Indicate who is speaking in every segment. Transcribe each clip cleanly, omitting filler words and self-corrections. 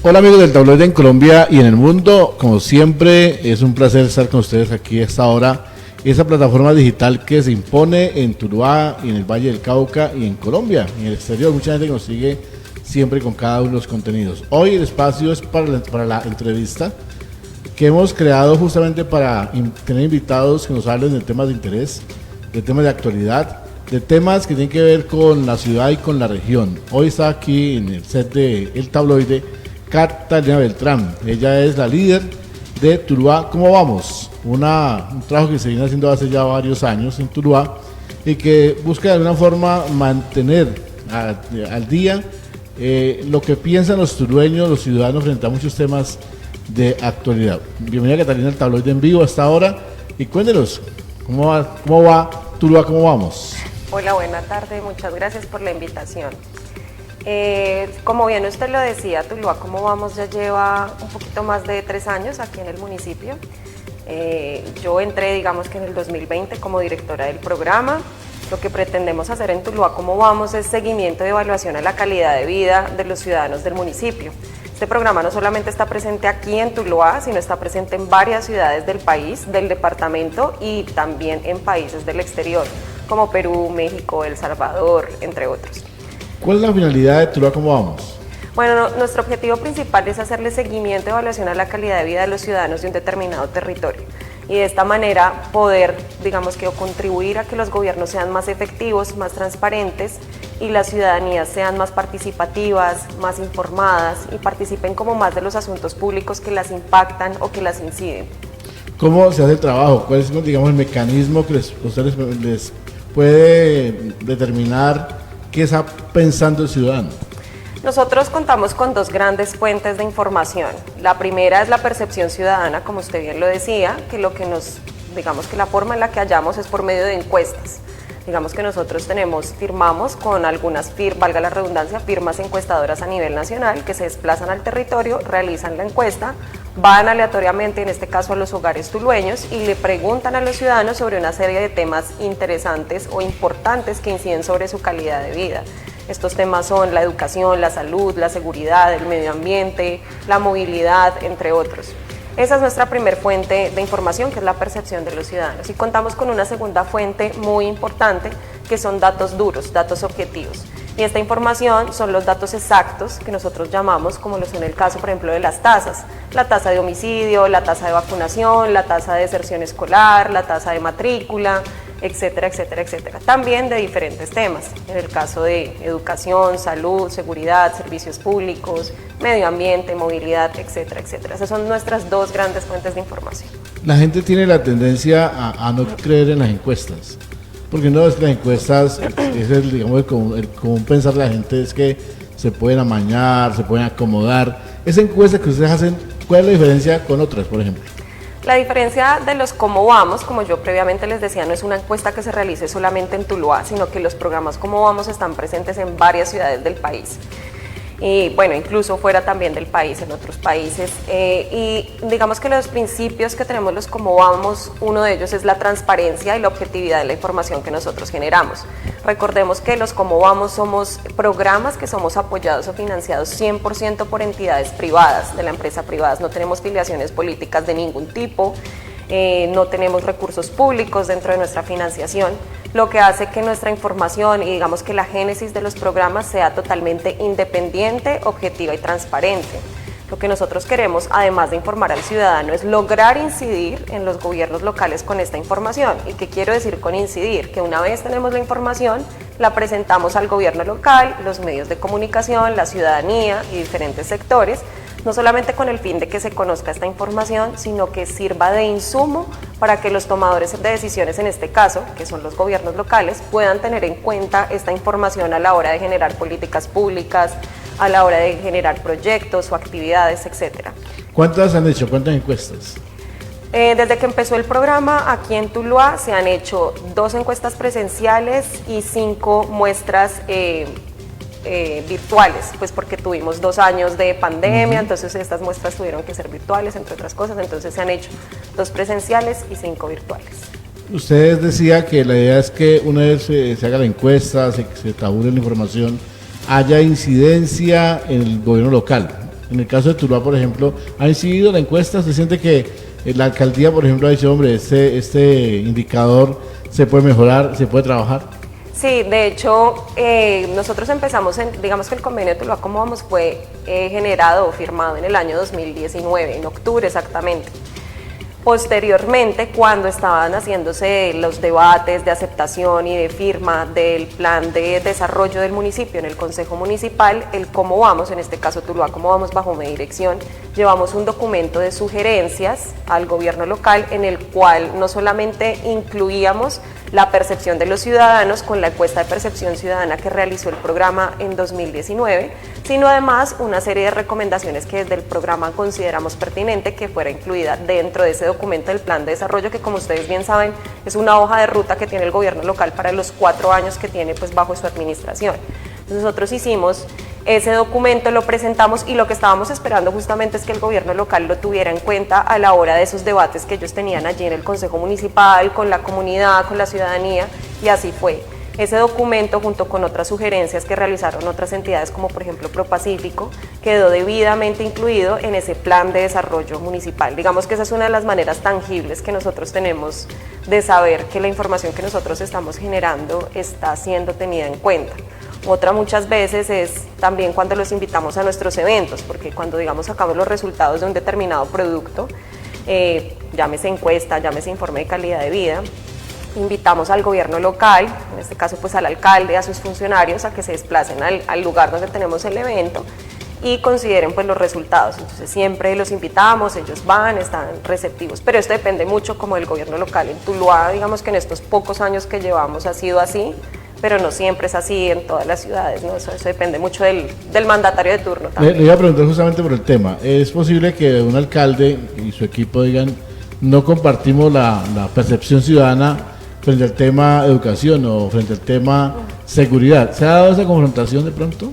Speaker 1: Hola amigos del tabloide en Colombia y en el mundo, como siempre es un placer estar con ustedes aquí a esta hora, esa plataforma digital que se impone en Tuluá y en el Valle del Cauca y en Colombia, y en el exterior, mucha gente que nos sigue siempre con cada uno de los contenidos. Hoy el espacio es para la entrevista que hemos creado justamente para tener invitados que nos hablen de temas de interés, de temas de actualidad, de temas que tienen que ver con la ciudad y con la región. Hoy está aquí en el set de El Tabloide Catalina Beltrán. Ella es la líder de Tuluá ¿Cómo vamos? Un trabajo que se viene haciendo hace ya varios años en Tuluá y que busca de alguna forma mantener al día lo que piensan los tulueños, los ciudadanos frente a muchos temas de actualidad. Bienvenida Catalina al Tabloide en vivo hasta ahora y cuéntenos cómo va Tuluá ¿Cómo vamos?
Speaker 2: Hola, buena tarde, muchas gracias por la invitación. Como bien usted lo decía, Tuluá ¿Cómo vamos? Ya lleva un poquito más de 3 años aquí en el municipio. Yo entré, digamos que en el 2020 como directora del programa. Lo que pretendemos hacer en Tuluá ¿Cómo vamos? Es seguimiento y evaluación a la calidad de vida de los ciudadanos del municipio. Este programa no solamente está presente aquí en Tuluá, sino está presente en varias ciudades del país, del departamento y también en países del exterior, como Perú, México, El Salvador, entre otros.
Speaker 1: ¿Cuál es la finalidad de Tuluá ¿Cómo vamos?
Speaker 2: Bueno, nuestro objetivo principal es hacerle seguimiento y evaluación a la calidad de vida de los ciudadanos de un determinado territorio y de esta manera poder, digamos que, contribuir a que los gobiernos sean más efectivos, más transparentes y las ciudadanías sean más participativas, más informadas y participen como más de los asuntos públicos que las impactan o que las inciden.
Speaker 1: ¿Cómo se hace el trabajo? ¿Cuál es, digamos, el mecanismo que ustedes les puede determinar qué está pensando el ciudadano?
Speaker 2: Nosotros contamos con 2 grandes fuentes de información. La primera es la percepción ciudadana, como usted bien lo decía, que digamos que la forma en la que hallamos es por medio de encuestas. Digamos que nosotros firmamos con algunas, valga la redundancia, firmas encuestadoras a nivel nacional que se desplazan al territorio, realizan la encuesta, van aleatoriamente, en este caso a los hogares tulueños, y le preguntan a los ciudadanos sobre una serie de temas interesantes o importantes que inciden sobre su calidad de vida. Estos temas son la educación, la salud, la seguridad, el medio ambiente, la movilidad, entre otros. Esa es nuestra primer fuente de información, que es la percepción de los ciudadanos. Y contamos con una segunda fuente muy importante, que son datos duros, datos objetivos. Y esta información son los datos exactos que nosotros llamamos, como lo son el caso, por ejemplo, de las tasas. La tasa de homicidio, la tasa de vacunación, la tasa de deserción escolar, la tasa de matrícula, etcétera, etcétera, etcétera. También de diferentes temas, en el caso de educación, salud, seguridad, servicios públicos, medio ambiente, movilidad, etcétera, etcétera. Esas son nuestras 2 grandes fuentes de información.
Speaker 1: La gente tiene la tendencia a no creer en las encuestas, porque no es que las encuestas, digamos, el común pensar de la gente es que se pueden amañar, se pueden acomodar. Esa encuesta que ustedes hacen, ¿cuál es la diferencia con otras, por ejemplo?
Speaker 2: La diferencia de los Cómo vamos, como yo previamente les decía, no es una encuesta que se realice solamente en Tuluá, sino que los programas Cómo vamos están presentes en varias ciudades del país. Y bueno, incluso fuera también del país, en otros países. Y digamos que los principios que tenemos los Cómo vamos, uno de ellos es la transparencia y la objetividad de la información que nosotros generamos. Recordemos que los Cómo vamos somos programas que somos apoyados o financiados 100% por entidades privadas, de la empresa privadas. No tenemos filiaciones políticas de ningún tipo, no tenemos recursos públicos dentro de nuestra financiación, lo que hace que nuestra información y digamos que la génesis de los programas sea totalmente independiente, objetiva y transparente. Lo que nosotros queremos, además de informar al ciudadano, es lograr incidir en los gobiernos locales con esta información. ¿Y qué quiero decir con incidir? Que una vez tenemos la información, la presentamos al gobierno local, los medios de comunicación, la ciudadanía y diferentes sectores, no solamente con el fin de que se conozca esta información, sino que sirva de insumo para que los tomadores de decisiones, en este caso, que son los gobiernos locales, puedan tener en cuenta esta información a la hora de generar políticas públicas, a la hora de generar proyectos o actividades, etcétera.
Speaker 1: ¿Cuántas han hecho? ¿Cuántas encuestas?
Speaker 2: Desde que empezó el programa, aquí en Tuluá se han hecho 2 encuestas presenciales y 5 muestras virtuales, pues porque tuvimos 2 años de pandemia, entonces estas muestras tuvieron que ser virtuales, entre otras cosas, entonces se han hecho 2 presenciales y 5 virtuales.
Speaker 1: Ustedes decía que la idea es que una vez se haga la encuesta, se tabule la información, haya incidencia en el gobierno local. En el caso de Tuluá, por ejemplo, ¿ha incidido la encuesta? ¿Se siente que la alcaldía, por ejemplo, ha dicho, hombre, este indicador se puede mejorar, se puede trabajar?
Speaker 2: Sí, de hecho, nosotros empezamos, digamos que el convenio de Tuluá Cómo Vamos fue generado o firmado en el año 2019, en octubre exactamente. Posteriormente, cuando estaban haciéndose los debates de aceptación y de firma del plan de desarrollo del municipio en el Consejo Municipal, el Cómo Vamos, en este caso Tuluá Cómo Vamos bajo mi dirección, llevamos un documento de sugerencias al gobierno local en el cual no solamente incluíamos la percepción de los ciudadanos con la encuesta de percepción ciudadana que realizó el programa en 2019, sino además una serie de recomendaciones que desde el programa consideramos pertinente que fuera incluida dentro de ese documento del plan de desarrollo que, como ustedes bien saben, es una hoja de ruta que tiene el gobierno local para los 4 años que tiene pues bajo su administración. Nosotros hicimos ese documento, lo presentamos y lo que estábamos esperando justamente es que el gobierno local lo tuviera en cuenta a la hora de esos debates que ellos tenían allí en el Consejo Municipal, con la comunidad, con la ciudadanía, y así fue. Ese documento, junto con otras sugerencias que realizaron otras entidades como por ejemplo ProPacífico, quedó debidamente incluido en ese plan de desarrollo municipal. Digamos que esa es una de las maneras tangibles que nosotros tenemos de saber que la información que nosotros estamos generando está siendo tenida en cuenta. Otra muchas veces es también cuando los invitamos a nuestros eventos, porque cuando digamos sacamos los resultados de un determinado producto, llámese encuesta, llámese informe de calidad de vida, invitamos al gobierno local, en este caso pues al alcalde, a sus funcionarios a que se desplacen al lugar donde tenemos el evento y consideren pues los resultados. Entonces siempre los invitamos, ellos van, están receptivos, pero esto depende mucho como del gobierno local. En Tuluá, digamos que en estos pocos años que llevamos ha sido así, pero no siempre es así en todas las ciudades, ¿no? Eso depende mucho del mandatario de turno también.
Speaker 1: Le iba a preguntar justamente por el tema. ¿Es posible que un alcalde y su equipo digan, no compartimos la percepción ciudadana frente al tema educación o frente al tema seguridad? ¿Se ha dado esa confrontación de pronto?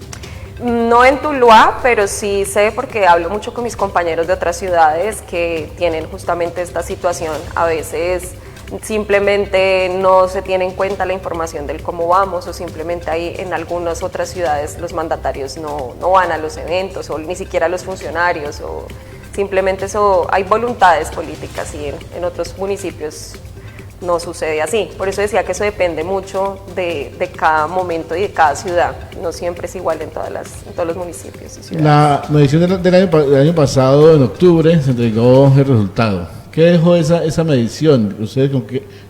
Speaker 2: No en Tuluá, pero sí sé porque hablo mucho con mis compañeros de otras ciudades que tienen justamente esta situación. A veces simplemente no se tiene en cuenta la información del cómo vamos, o simplemente hay en algunas otras ciudades los mandatarios no van a los eventos o ni siquiera los funcionarios, o simplemente eso, hay voluntades políticas y en otros municipios no sucede así. Por eso decía que eso depende mucho de cada momento y de cada ciudad, no siempre es igual en todos los municipios y ciudades.
Speaker 1: La medición del año pasado, en octubre, se entregó el resultado. ¿Qué dejó esa medición? ¿Ustedes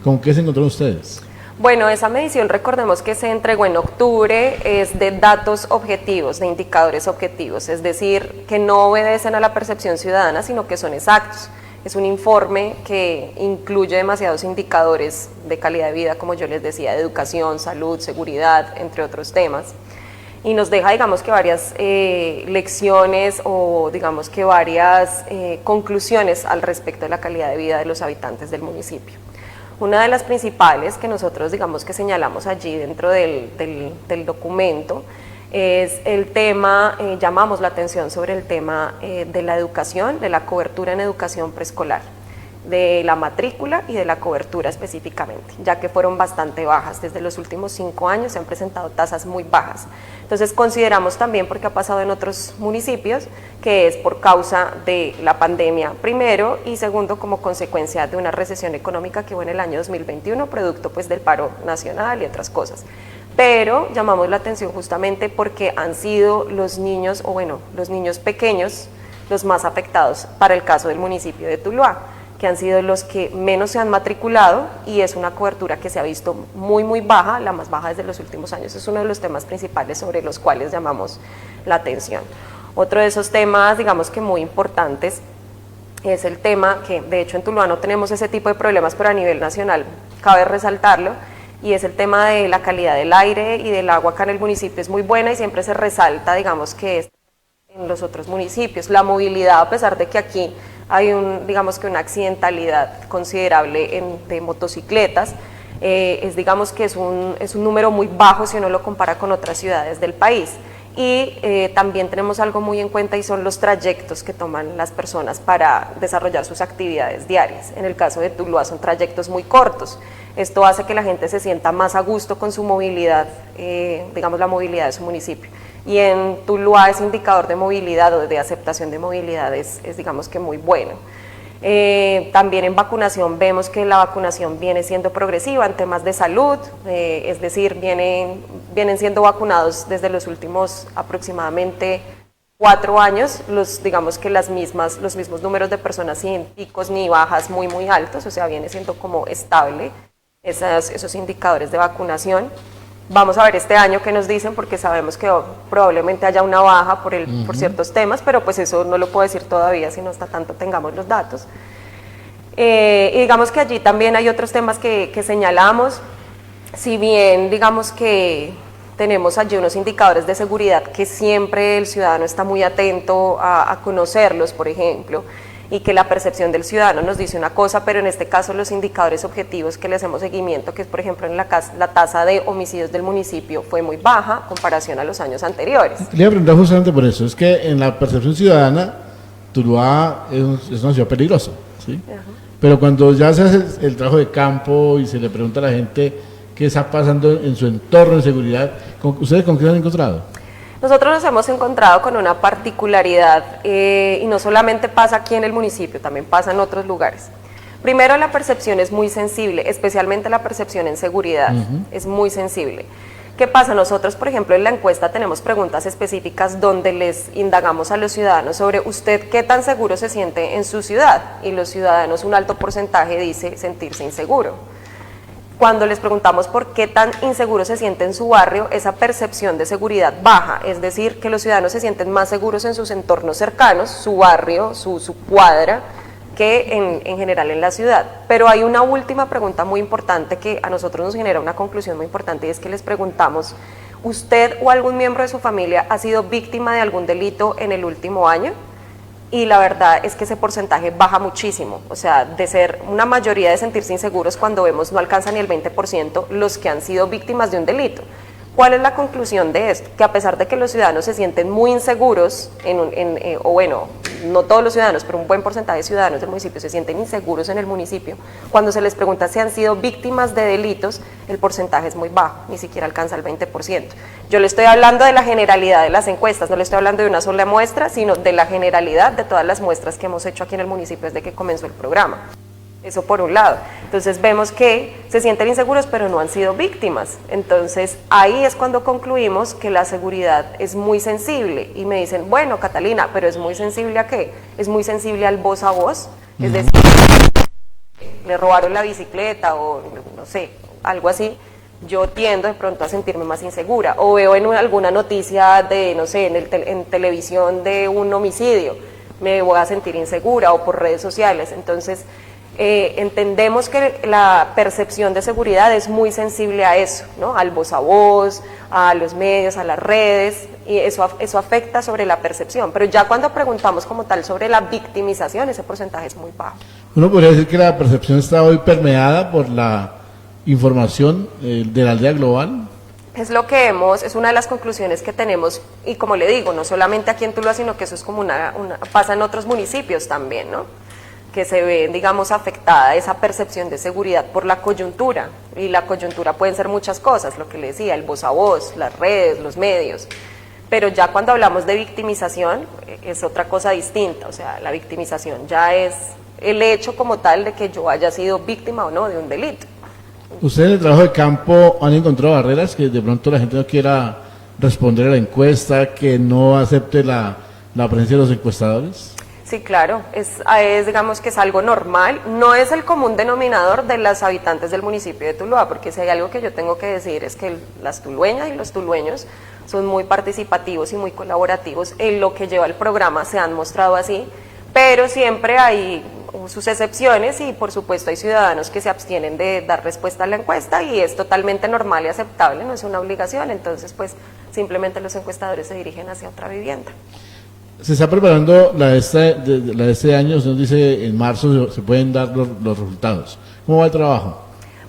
Speaker 1: con qué se encontraron ustedes?
Speaker 2: Bueno, esa medición, recordemos que se entregó en octubre, es de datos objetivos, de indicadores objetivos, es decir, que no obedecen a la percepción ciudadana, sino que son exactos. Es un informe que incluye demasiados indicadores de calidad de vida, como yo les decía, de educación, salud, seguridad, entre otros temas. Y nos deja, digamos que varias lecciones o digamos que varias conclusiones al respecto de la calidad de vida de los habitantes del municipio. Una de las principales que nosotros digamos que señalamos allí dentro del documento es el tema, llamamos la atención sobre el tema de la educación, de la cobertura en educación preescolar, de la matrícula y de la cobertura específicamente, ya que fueron bastante bajas. Desde los últimos 5 años se han presentado tasas muy bajas. Entonces consideramos también, porque ha pasado en otros municipios, que es por causa de la pandemia primero y segundo como consecuencia de una recesión económica que hubo en el año 2021, producto pues del paro nacional y otras cosas. Pero llamamos la atención justamente porque han sido los niños, o bueno, los niños pequeños, los más afectados para el caso del municipio de Tuluá, que han sido los que menos se han matriculado y es una cobertura que se ha visto muy baja, la más baja desde los últimos años. Es uno de los temas principales sobre los cuales llamamos la atención. Otro de esos temas, digamos que muy importantes, es el tema que de hecho en Tuluá no tenemos ese tipo de problemas, pero a nivel nacional cabe resaltarlo, y es el tema de la calidad del aire y del agua acá en el municipio es muy buena y siempre se resalta, digamos que es en los otros municipios. La movilidad, a pesar de que aquí hay digamos que una accidentalidad considerable de motocicletas, digamos que es un número muy bajo si uno lo compara con otras ciudades del país. Y también tenemos algo muy en cuenta y son los trayectos que toman las personas para desarrollar sus actividades diarias. En el caso de Tuluá son trayectos muy cortos. Esto hace que la gente se sienta más a gusto con su movilidad, digamos la movilidad de su municipio. y en Tuluá ese indicador de movilidad o de aceptación de movilidad es digamos que muy bueno. También en vacunación vemos que la vacunación viene siendo progresiva en temas de salud, es decir, vienen siendo vacunados desde los últimos aproximadamente 4 años, digamos que los mismos números de personas sin picos ni bajas muy altos, o sea, viene siendo como estable esos indicadores de vacunación. Vamos a ver este año qué nos dicen, porque sabemos que probablemente haya una baja por ciertos temas, pero pues eso no lo puedo decir todavía, sino hasta tanto tengamos los datos. Y digamos que allí también hay otros temas que señalamos, si bien digamos que tenemos allí unos indicadores de seguridad que siempre el ciudadano está muy atento a conocerlos, por ejemplo, y que la percepción del ciudadano nos dice una cosa, pero en este caso los indicadores objetivos que le hacemos seguimiento, que es por ejemplo en la tasa de homicidios del municipio fue muy baja en comparación a los años anteriores.
Speaker 1: Le voy a preguntar justamente por eso, es que en la percepción ciudadana, Tuluá es una ciudad peligrosa, ¿sí? Pero cuando ya se hace el trabajo de campo y se le pregunta a la gente qué está pasando en su entorno de seguridad, ¿ustedes con qué se han encontrado?
Speaker 2: Nosotros nos hemos encontrado con una particularidad y no solamente pasa aquí en el municipio, también pasa en otros lugares. Primero, la percepción es muy sensible, especialmente la percepción en seguridad, es muy sensible. ¿Qué pasa? Nosotros, por ejemplo, en la encuesta tenemos preguntas específicas donde les indagamos a los ciudadanos sobre usted qué tan seguro se siente en su ciudad, y los ciudadanos, un alto porcentaje dice sentirse inseguro. Cuando les preguntamos por qué tan inseguro se siente en su barrio, esa percepción de seguridad baja, es decir, que los ciudadanos se sienten más seguros en sus entornos cercanos, su barrio, su cuadra, que en general en la ciudad. Pero hay una última pregunta muy importante que a nosotros nos genera una conclusión muy importante, y es que les preguntamos, ¿usted o algún miembro de su familia ha sido víctima de algún delito en el último año? Y la verdad es que ese porcentaje baja muchísimo, o sea, de ser una mayoría de sentirse inseguros, cuando vemos no alcanza ni el 20% los que han sido víctimas de un delito. ¿Cuál es la conclusión de esto? Que a pesar de que los ciudadanos se sienten muy inseguros, o bueno, no todos los ciudadanos, pero un buen porcentaje de ciudadanos del municipio se sienten inseguros en el municipio, cuando se les pregunta si han sido víctimas de delitos, el porcentaje es muy bajo, ni siquiera alcanza el 20%. Yo le estoy hablando de la generalidad de las encuestas, no le estoy hablando de una sola muestra, sino de la generalidad de todas las muestras que hemos hecho aquí en el municipio desde que comenzó el programa. Eso por un lado. Entonces vemos que se sienten inseguros, pero no han sido víctimas. Entonces ahí es cuando concluimos que la seguridad es muy sensible. Y me dicen, bueno, Catalina, ¿pero es muy sensible a qué? Es muy sensible al voz a voz. Es decir, le robaron la bicicleta o no sé, algo así. Yo tiendo de pronto a sentirme más insegura. O veo en alguna noticia de, no sé, en televisión de un homicidio, me voy a sentir insegura, o por redes sociales. Entonces entendemos que la percepción de seguridad es muy sensible a eso, ¿no? Al voz a voz, a los medios, a las redes, y eso afecta sobre la percepción. Pero ya cuando preguntamos como tal sobre la victimización, ese porcentaje es muy bajo.
Speaker 1: Uno podría decir que la percepción está hoy permeada por la información de la aldea global.
Speaker 2: Es lo que es una de las conclusiones que tenemos, y como le digo, no solamente aquí en Tuluá, sino que eso es como pasa en otros municipios también, ¿no? Que se ve, digamos, afectada esa percepción de seguridad por la coyuntura, y la coyuntura pueden ser muchas cosas, lo que le decía, el voz a voz, las redes, los medios, pero ya cuando hablamos de victimización es otra cosa distinta, o sea, la victimización ya es el hecho como tal de que yo haya sido víctima o no de un delito.
Speaker 1: ¿Ustedes en el trabajo de campo han encontrado barreras que de pronto la gente no quiera responder a la encuesta, que no acepte la presencia de los encuestadores?
Speaker 2: Sí, claro, digamos que es algo normal, no es el común denominador de los habitantes del municipio de Tuluá, porque si hay algo que yo tengo que decir es que las tulueñas y los tulueños son muy participativos y muy colaborativos, en lo que lleva el programa se han mostrado así, pero siempre hay sus excepciones, y por supuesto hay ciudadanos que se abstienen de dar respuesta a la encuesta, y es totalmente normal y aceptable, no es una obligación. Entonces pues simplemente los encuestadores se dirigen hacia otra vivienda.
Speaker 1: Se está preparando la de este año, se nos dice en marzo se pueden dar los resultados. ¿Cómo va el trabajo?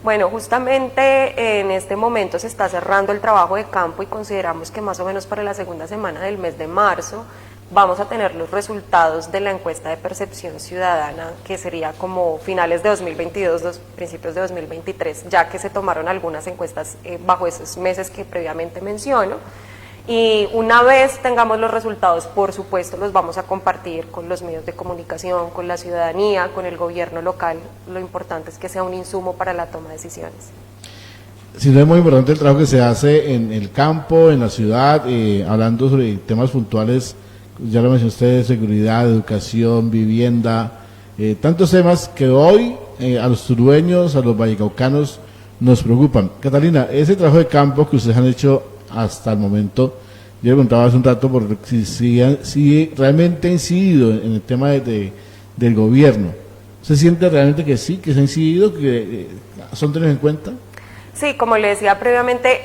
Speaker 2: Bueno, justamente en este momento se está cerrando el trabajo de campo, y consideramos que más o menos para la segunda semana del mes de marzo vamos a tener los resultados de la encuesta de percepción ciudadana, que sería como finales de 2022, principios de 2023, ya que se tomaron algunas encuestas bajo esos meses que previamente menciono. Y una vez tengamos los resultados, por supuesto, los vamos a compartir con los medios de comunicación, con la ciudadanía, con el gobierno local. Lo importante es que sea un insumo para la toma de decisiones.
Speaker 1: Si no, es muy importante el trabajo que se hace en el campo, en la ciudad, hablando sobre temas puntuales, ya lo mencionó usted, seguridad, educación, vivienda, tantos temas que hoy a los turueños, a los vallecaucanos nos preocupan. Catalina, ese trabajo de campo que ustedes han hecho hasta el momento, yo le preguntaba hace un rato por si realmente ha incidido en el tema del gobierno. ¿Se siente realmente que sí, que se ha incidido, que son tenidos en cuenta?
Speaker 2: Sí, como le decía previamente,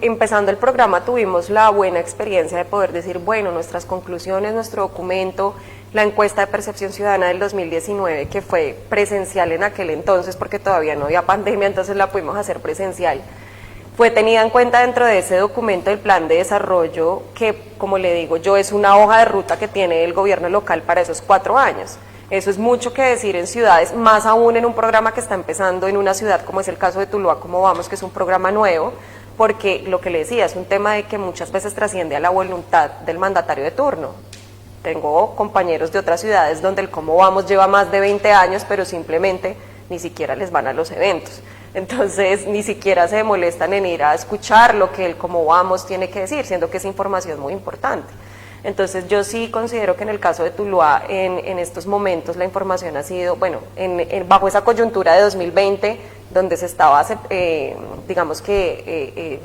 Speaker 2: empezando el programa tuvimos la buena experiencia de poder decir, bueno, nuestras conclusiones, nuestro documento, la encuesta de percepción ciudadana del 2019, que fue presencial en aquel entonces porque todavía no había pandemia, entonces la pudimos hacer presencial, fue tenida en cuenta dentro de ese documento del plan de desarrollo que, como le digo yo, es una hoja de ruta que tiene el gobierno local para esos 4 años. Eso es mucho que decir en ciudades, más aún en un programa que está empezando en una ciudad como es el caso de Tuluá, como vamos, que es un programa nuevo, porque lo que le decía es un tema de que muchas veces trasciende a la voluntad del mandatario de turno. Tengo compañeros de otras ciudades donde el Cómo Vamos lleva más de 20 años, pero simplemente ni siquiera les van a los eventos. Entonces, ni siquiera se molestan en ir a escuchar lo que el Cómo Vamos tiene que decir, siendo que esa información es muy importante. Entonces, yo sí considero que en el caso de Tuluá, en estos momentos la información ha sido, bueno, bajo esa coyuntura de 2020, donde se estaba,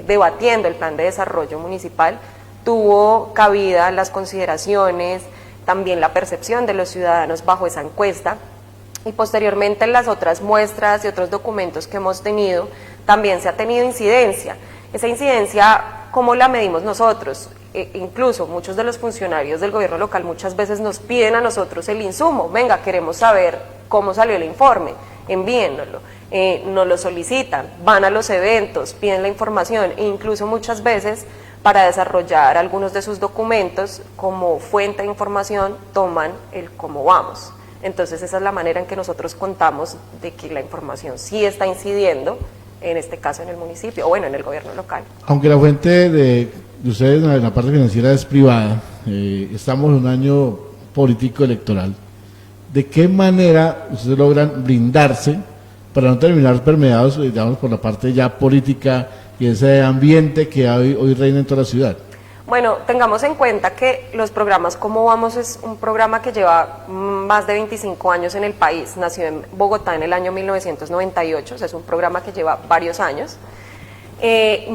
Speaker 2: debatiendo el plan de desarrollo municipal, tuvo cabida las consideraciones, también la percepción de los ciudadanos bajo esa encuesta, y posteriormente en las otras muestras y otros documentos que hemos tenido, también se ha tenido incidencia. Esa incidencia, ¿cómo la medimos nosotros? Incluso muchos de los funcionarios del gobierno local muchas veces nos piden a nosotros el insumo, venga, queremos saber cómo salió el informe, envíennoslo, nos lo solicitan, van a los eventos, piden la información e incluso muchas veces para desarrollar algunos de sus documentos como fuente de información toman el Cómo Vamos. Entonces esa es la manera en que nosotros contamos de que la información sí está incidiendo, en este caso en el municipio, o bueno, en el gobierno local.
Speaker 1: Aunque la fuente de ustedes en la parte financiera es privada, estamos en un año político electoral, ¿de qué manera ustedes logran blindarse para no terminar permeados, digamos, por la parte ya política y ese ambiente que hoy reina en toda la ciudad?
Speaker 2: Bueno, tengamos en cuenta que los programas Cómo Vamos es un programa que lleva más de 25 años en el país, nació en Bogotá en el año 1998, o sea, es un programa que lleva varios años.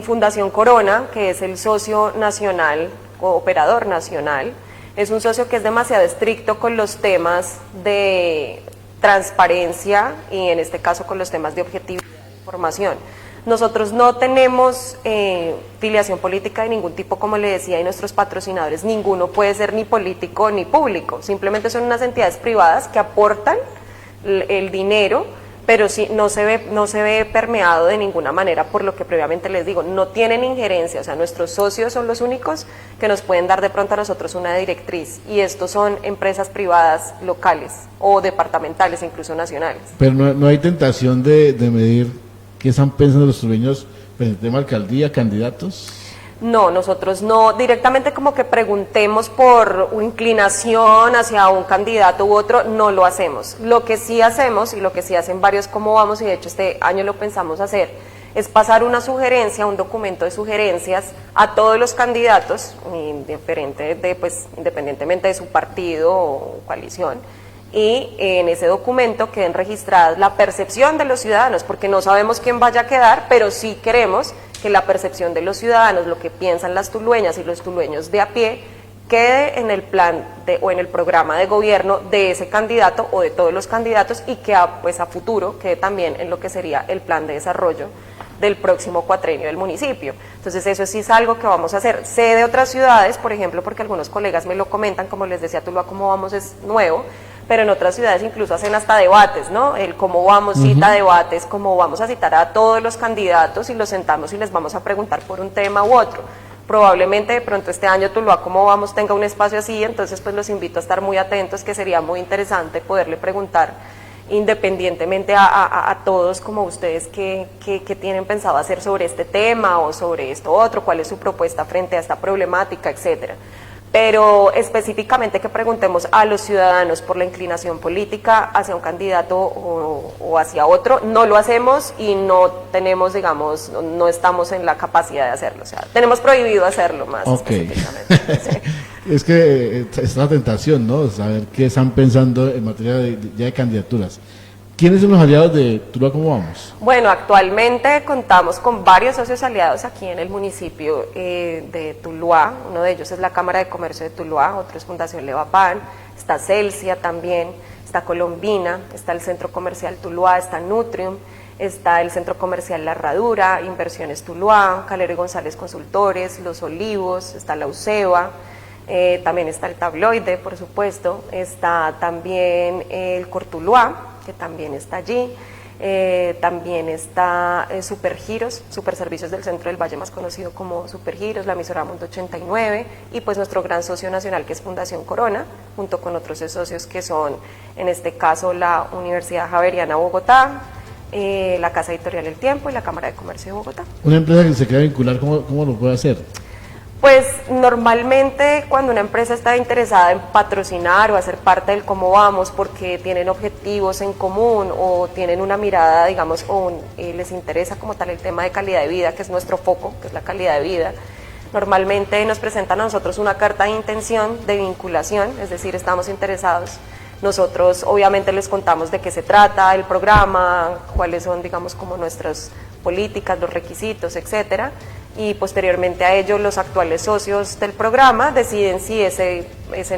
Speaker 2: Fundación Corona, que es el socio nacional, o operador nacional, es un socio que es demasiado estricto con los temas de transparencia y en este caso con los temas de objetividad de información. Nosotros no tenemos filiación política de ningún tipo, como le decía, y nuestros patrocinadores, ninguno puede ser ni político ni público, simplemente son unas entidades privadas que aportan el dinero, pero sí no se ve permeado de ninguna manera por lo que previamente les digo, no tienen injerencia, o sea, nuestros socios son los únicos que nos pueden dar de pronto a nosotros una directriz, y estos son empresas privadas locales o departamentales, incluso nacionales.
Speaker 1: Pero no hay tentación de medir qué están pensando los tureños en el tema de alcaldía, candidatos.
Speaker 2: No, nosotros no directamente como que preguntemos por inclinación hacia un candidato u otro, no lo hacemos. Lo que sí hacemos y lo que sí hacen varios Cómo Vamos, y de hecho este año lo pensamos hacer, es pasar una sugerencia, un documento de sugerencias a todos los candidatos, independientemente de su partido o coalición, y en ese documento queden registradas la percepción de los ciudadanos, porque no sabemos quién vaya a quedar, pero sí queremos que la percepción de los ciudadanos, lo que piensan las tulueñas y los tulueños de a pie, quede en el plan o en el programa de gobierno de ese candidato o de todos los candidatos, y que a futuro quede también en lo que sería el plan de desarrollo del próximo cuatrenio del municipio. Entonces eso sí es algo que vamos a hacer. Sé de otras ciudades, por ejemplo, porque algunos colegas me lo comentan, como les decía, Tuluá Cómo Vamos es nuevo, pero en otras ciudades incluso hacen hasta debates, ¿no? El Cómo Vamos cita debates, como vamos a citar a todos los candidatos y los sentamos y les vamos a preguntar por un tema u otro. Probablemente de pronto este año Tuluá Cómo Vamos tenga un espacio así, entonces pues los invito a estar muy atentos, que sería muy interesante poderle preguntar independientemente a todos como ustedes que tienen pensado hacer sobre este tema o sobre esto otro, cuál es su propuesta frente a esta problemática, etcétera. Pero específicamente que preguntemos a los ciudadanos por la inclinación política hacia un candidato o hacia otro, no lo hacemos y no tenemos, digamos, no estamos en la capacidad de hacerlo, o sea, tenemos prohibido hacerlo más específicamente. Sí.
Speaker 1: Es que es la tentación, ¿no? Saber qué están pensando en materia ya de candidaturas. ¿Quiénes son los aliados de Tuluá Cómo Vamos?
Speaker 2: Bueno, actualmente contamos con varios socios aliados aquí en el municipio de Tuluá. Uno de ellos es la Cámara de Comercio de Tuluá, otro es Fundación Levapan, está Celsia también, está Colombina, está el Centro Comercial Tuluá, está Nutrium, está el Centro Comercial La Herradura, Inversiones Tuluá, Calero y González Consultores, Los Olivos, está la UCEBA, también está el Tabloide, por supuesto, está también el Cortuluá, que también está allí, también está Supergiros, Superservicios del Centro del Valle, más conocido como Supergiros, la emisora Mundo 89, y pues nuestro gran socio nacional que es Fundación Corona, junto con otros socios que son, en este caso, la Universidad Javeriana Bogotá, la Casa Editorial El Tiempo y la Cámara de Comercio de Bogotá.
Speaker 1: Una empresa que se quiera vincular, ¿cómo lo puede hacer?
Speaker 2: Pues normalmente cuando una empresa está interesada en patrocinar o hacer parte del Cómo Vamos porque tienen objetivos en común o tienen una mirada, digamos, o les interesa como tal el tema de calidad de vida, que es nuestro foco, que es la calidad de vida, normalmente nos presentan a nosotros una carta de intención de vinculación, es decir, estamos interesados. Nosotros obviamente les contamos de qué se trata el programa, cuáles son, digamos, como nuestras políticas, los requisitos, etcétera. Y posteriormente a ello los actuales socios del programa deciden si ese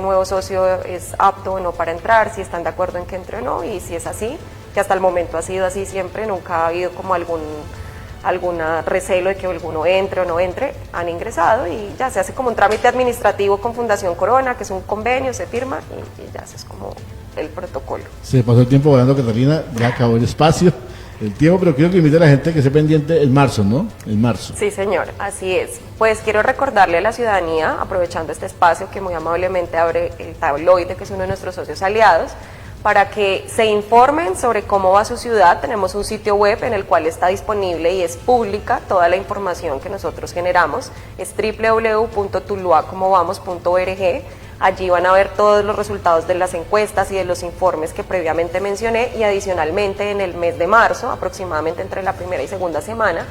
Speaker 2: nuevo socio es apto o no para entrar, si están de acuerdo en que entre o no, y si es así, que hasta el momento ha sido así siempre, nunca ha habido como alguna recelo de que alguno entre o no entre, han ingresado y ya se hace como un trámite administrativo con Fundación Corona, que es un convenio, se firma y ya es como el protocolo.
Speaker 1: Se pasó el tiempo volando, Catalina, ya acabó el espacio. El tiempo, pero quiero que invite a la gente que esté pendiente el marzo, ¿no? El marzo.
Speaker 2: Sí, señor, así es. Pues quiero recordarle a la ciudadanía, aprovechando este espacio que muy amablemente abre el Tabloide, que es uno de nuestros socios aliados, para que se informen sobre cómo va su ciudad. Tenemos un sitio web en el cual está disponible y es pública toda la información que nosotros generamos. Es www.tuluacomobamos.org. Allí van a ver todos los resultados de las encuestas y de los informes que previamente mencioné y adicionalmente en el mes de marzo, aproximadamente entre la primera y segunda semana,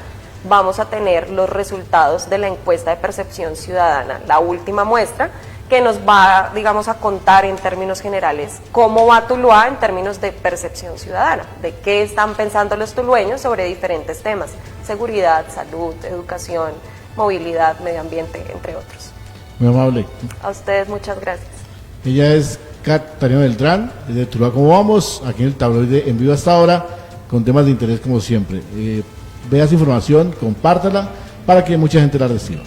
Speaker 2: vamos a tener los resultados de la encuesta de percepción ciudadana, la última muestra, que nos va, digamos, a contar en términos generales cómo va Tuluá en términos de percepción ciudadana, de qué están pensando los tulueños sobre diferentes temas, seguridad, salud, educación, movilidad, medio ambiente, entre otros.
Speaker 1: Muy amable.
Speaker 2: A ustedes muchas gracias.
Speaker 1: Ella es Catalina Beltrán, de Tuluá Cómo Vamos, aquí en el Tabloide en vivo hasta ahora, con temas de interés como siempre. Vea esa información, compártala para que mucha gente la reciba.